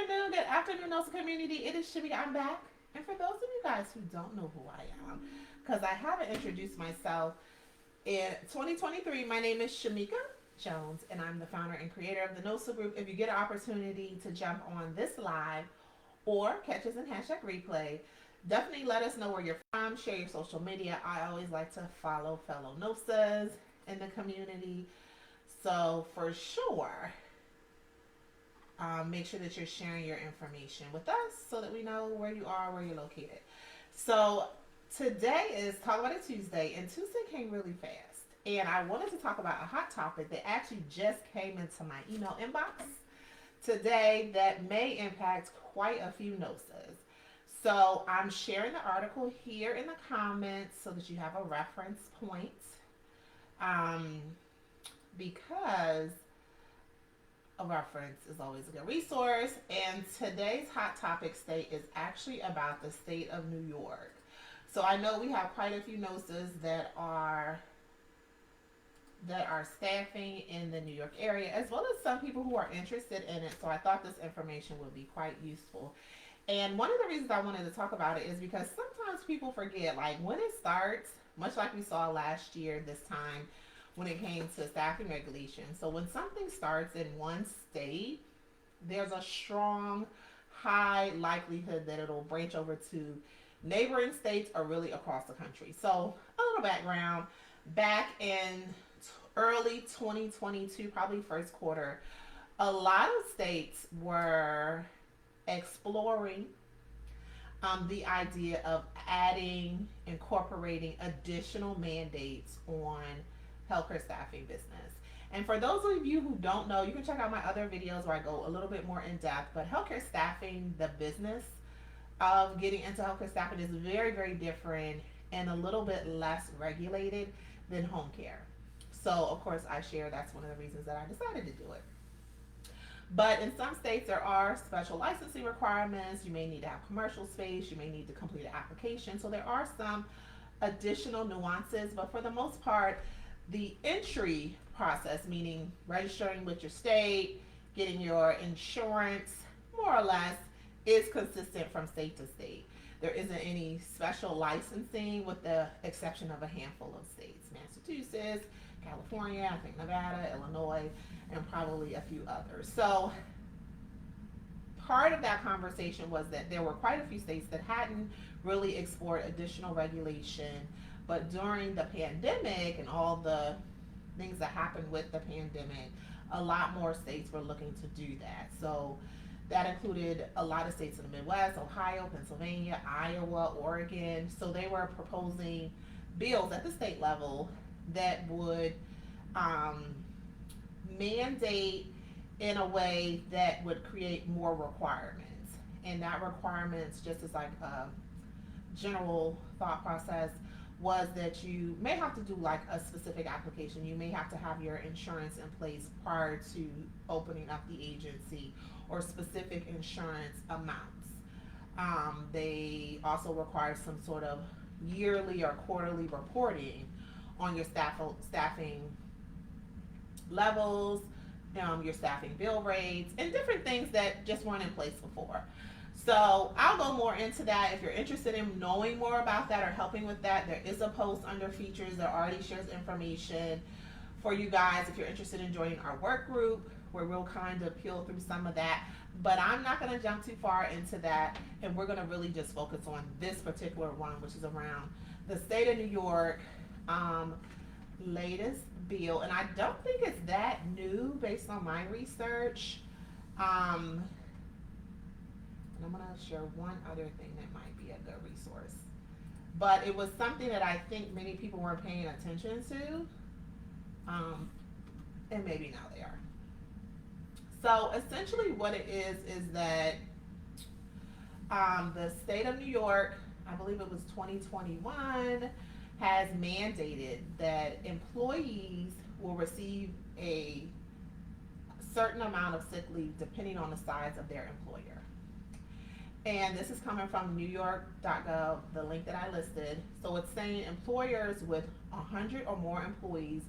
good afternoon, NOSA community. It is Shimmy. I'm back. And for those of you guys who don't know who I am, because I haven't introduced myself, in 2023, my name is Shamika Jones, and I'm the founder and creator of the NOSA group. If you get an opportunity to jump on this live or catch us in hashtag replay, definitely let us know where you're from, share your social media. I always like to follow fellow NOSAs in the community. So for sure, make sure that you're sharing your information with us so that we know where you are, where you're located. So today is Talk About It Tuesday, and Tuesday came really fast. And I wanted to talk about a hot topic that actually just came into my email inbox today that may impact quite a few NOSAs. So I'm sharing the article here in the comments so that you have a reference point. Um, because a reference is always a good resource. And today's hot topic state is actually about the state of New York. So I know we have quite a few NOSAs that are staffing in the New York area, as well as some people who are interested in it. So I thought this information would be quite useful. And one of the reasons I wanted to talk about it is because sometimes people forget, like when it starts, much like we saw last year this time when it came to staffing regulations. So when something starts in one state, there's a strong, high likelihood that it'll branch over to neighboring states or really across the country. So a little background, back in early 2022, probably first quarter, a lot of states were exploring the idea of incorporating additional mandates on healthcare staffing business. And for those of you who don't know, you can check out my other videos where I go a little bit more in depth. But healthcare staffing, the business of getting into healthcare staffing is very, very different and a little bit less regulated than home care. So, of course, I share that's one of the reasons that I decided to do it. But in some states, there are special licensing requirements. You may need to have commercial space. You may need to complete an application. So there are some additional nuances. But for the most part, the entry process, meaning registering with your state, getting your insurance, more or less, is consistent from state to state. There isn't any special licensing with the exception of a handful of states: Massachusetts, California, I think Nevada, Illinois, and probably a few others. So part of that conversation was that there were quite a few states that hadn't really explored additional regulation, but during the pandemic and all the things that happened with the pandemic, a lot more states were looking to do that. So that included a lot of states in the Midwest: Ohio, Pennsylvania, Iowa, Oregon. So they were proposing bills at the state level that would mandate in a way that would create more requirements. And that requirements, just as like a general thought process, was that you may have to do like a specific application. You may have to have your insurance in place prior to opening up the agency, or specific insurance amounts. They also require some sort of yearly or quarterly reporting on your staffing levels, your staffing bill rates, and different things that just weren't in place before. So I'll go more into that. If you're interested in knowing more about that or helping with that, there is a post under features that already shares information for you guys if you're interested in joining our work group, where we'll kind of peel through some of that. But I'm not going to jump too far into that, and we're going to really just focus on this particular one, which is around the state of New York latest bill. And I don't think it's that new based on my research. And I'm going to share one other thing that might be a good resource. But it was something that I think many people weren't paying attention to. And maybe now they are. So essentially what it is that the state of New York, I believe it was 2021, has mandated that employees will receive a certain amount of sick leave depending on the size of their employer. And this is coming from newyork.gov, the link that I listed. So it's saying employers with 100 or more employees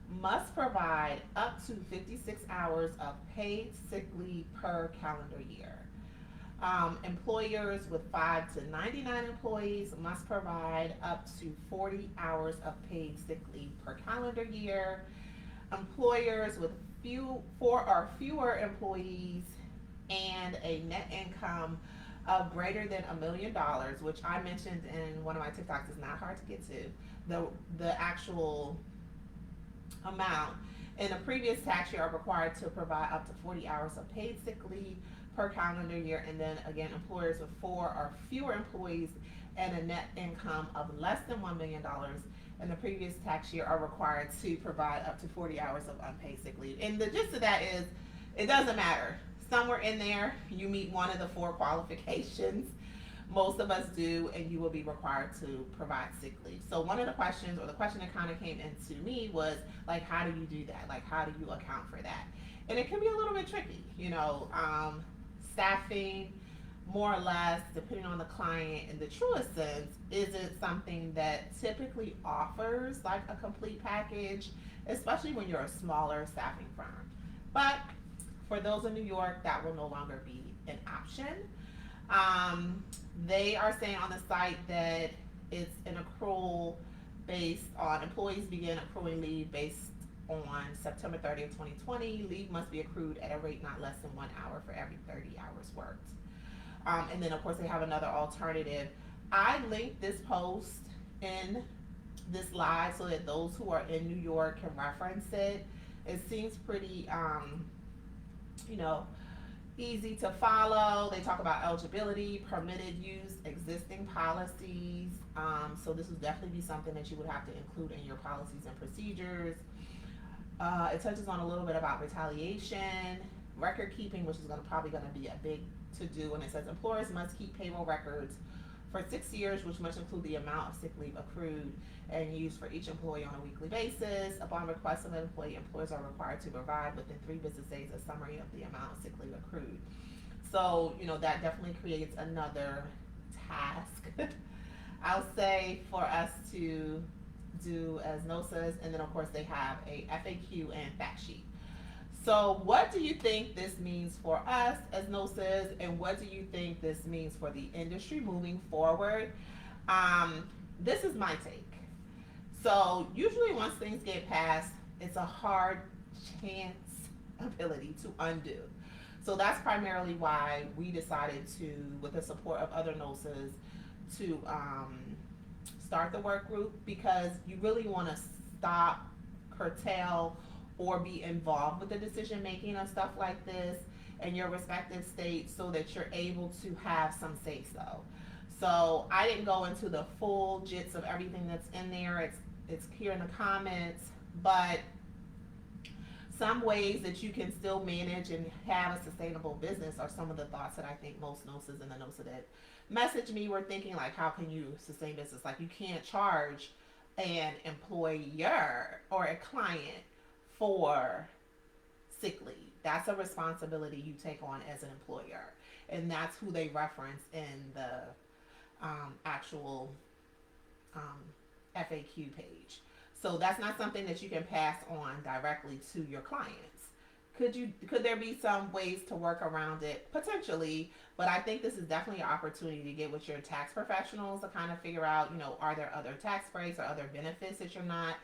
must provide up to 56 hours of paid sick leave per calendar year. Employers with 5 to 99 employees must provide up to 40 hours of paid sick leave per calendar year. Employers with four or fewer employees and a net income of greater than $1 million, which I mentioned in one of my TikToks, is not hard to get to. The actual amount in the previous tax year are required to provide up to 40 hours of paid sick leave per calendar year. And then again, employers with 4 or fewer employees and a net income of less than $1 million in the previous tax year are required to provide up to 40 hours of unpaid sick leave. And the gist of that is, it doesn't matter. Somewhere in there, you meet one of the 4 qualifications. Most of us do, and you will be required to provide sick leave. So one of the questions, or the question that kind of came into me, was like, how do you do that? Like, how do you account for that? And it can be a little bit tricky, staffing, more or less, depending on the client. In the truest sense, is it something that typically offers like a complete package, especially when you're a smaller staffing firm? But for those in New York, that will no longer be an option. They are saying on the site that it's an accrual based on employees begin accruing leave based on September 30th, 2020. Leave must be accrued at a rate not less than 1 hour for every 30 hours worked. And then, of course, they have another alternative. I linked this post in this live so that those who are in New York can reference it. It seems pretty, you know, easy to follow. They talk about eligibility, permitted use, existing policies. So this would definitely be something that you would have to include in your policies and procedures. It touches on a little bit about retaliation, record keeping, which is probably going to be a big to do. And it says employers must keep payroll records for 6 years, which must include the amount of sick leave accrued and used for each employee on a weekly basis. Upon request of an employee, employers are required to provide within 3 business days a summary of the amount of sick leave accrued. So, that definitely creates another task, I'll say, for us to do as NOSAs. And then, of course, they have a FAQ and fact sheet. So what do you think this means for us as NOSAs, and what do you think this means for the industry moving forward? This is my take. So usually once things get passed, it's a hard chance ability to undo. So that's primarily why we decided to, with the support of other NOSAs, to start the work group, because you really want to stop, curtail, or be involved with the decision making of stuff like this in your respective states, so that you're able to have some say so. So I didn't go into the full gist of everything that's in there. It's here in the comments, but some ways that you can still manage and have a sustainable business are some of the thoughts that I think most NOSAs and the NOSA that messaged me were thinking, like, how can you sustain business? Like, you can't charge an employer or a client for sick leave. That's a responsibility you take on as an employer, and that's who they reference in the actual FAQ page. So that's not something that you can pass on directly to your clients. Could there be some ways to work around it? Potentially, but I think this is definitely an opportunity to get with your tax professionals to kind of figure out, are there other tax breaks or other benefits that you're not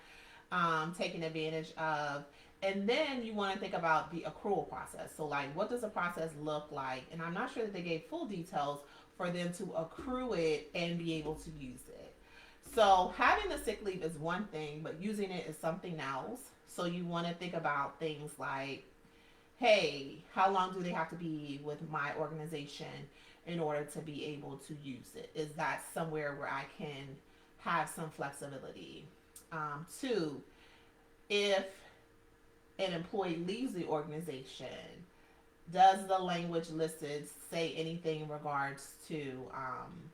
taking advantage of? And then you want to think about the accrual process. So, like, what does the process look like? And I'm not sure that they gave full details for them to accrue it and be able to use it. So having the sick leave is one thing, but using it is something else. So you want to think about things like, hey, how long do they have to be with my organization in order to be able to use it? Is that somewhere where I can have some flexibility? 2, if an employee leaves the organization, does the language listed say anything in regards to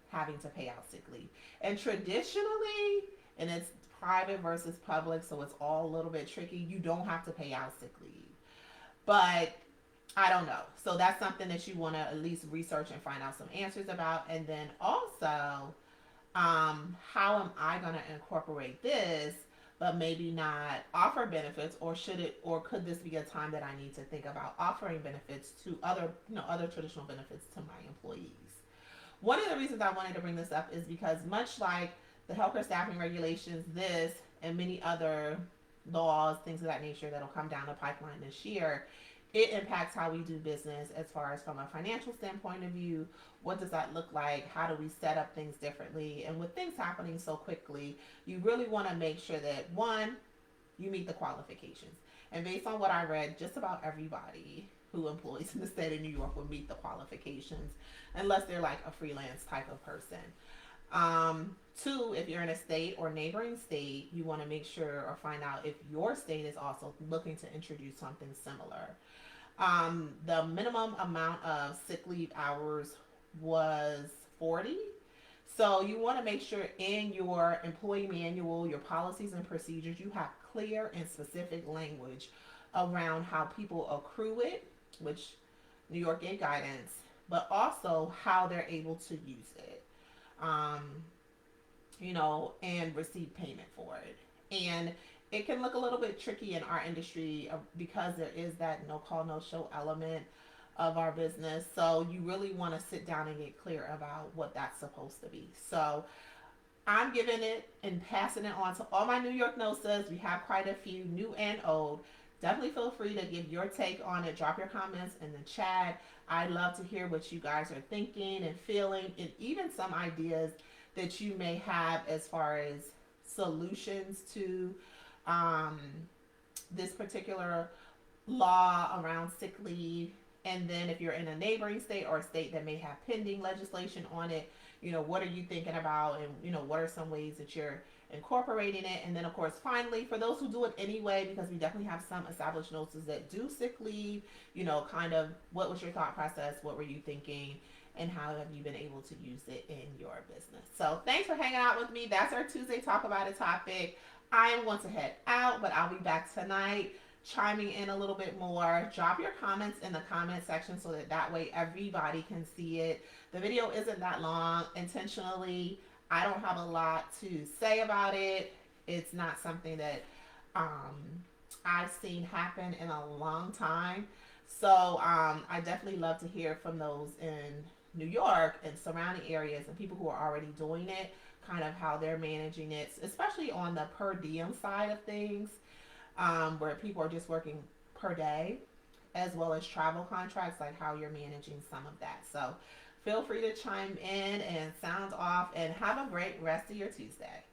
having to pay out sick leave? And traditionally, and it's private versus public, so it's all a little bit tricky, you don't have to pay out sick leave. But I don't know. So that's something that you want to at least research and find out some answers about. And then also, how am I going to incorporate this but maybe not offer benefits, or should it, or could this be a time that I need to think about offering benefits to other, other traditional benefits to my employees? One of the reasons I wanted to bring this up is because, much like the healthcare staffing regulations, this and many other laws, things of that nature that'll come down the pipeline this year, it impacts how we do business as far as from a financial standpoint of view. What does that look like? How do we set up things differently? And with things happening so quickly, you really want to make sure that, one, you meet the qualifications. And based on what I read, just about everybody who employs in the state of New York will meet the qualifications, unless they're like a freelance type of person. Two, if you're in a state or neighboring state, you want to make sure or find out if your state is also looking to introduce something similar. The minimum amount of sick leave hours was 40. So you want to make sure in your employee manual, your policies and procedures, you have clear and specific language around how people accrue it, which New York gave guidance, but also how they're able to use it, um, and receive payment for it. And it can look a little bit tricky in our industry because there is that no call, no show element of our business. So you really want to sit down and get clear about what that's supposed to be. So I'm giving it and passing it on to all my New York Nosas. We have quite a few, new and old. Definitely feel free to give your take on it. Drop your comments in the chat. I'd love to hear what you guys are thinking and feeling, and even some ideas that you may have as far as solutions to um, this particular law around sick leave. And then if you're in a neighboring state or a state that may have pending legislation on it, what are you thinking about, and what are some ways that you're incorporating it? And then of course, finally, for those who do it anyway, because we definitely have some established nurses that do sick leave, kind of what was your thought process, what were you thinking, and how have you been able to use it in your business? So thanks for hanging out with me. That's our Tuesday Talk About It topic. I am going to head out, but I'll be back tonight chiming in a little bit more. Drop your comments in the comment section so that way everybody can see it. The video isn't that long intentionally. I don't have a lot to say about it. It's not something that I've seen happen in a long time. So I definitely love to hear from those in New York and surrounding areas and people who are already doing it, kind of how they're managing it, especially on the per diem side of things, where people are just working per day, as well as travel contracts, like how you're managing some of that. So feel free to chime in and sound off, and have a great rest of your Tuesday.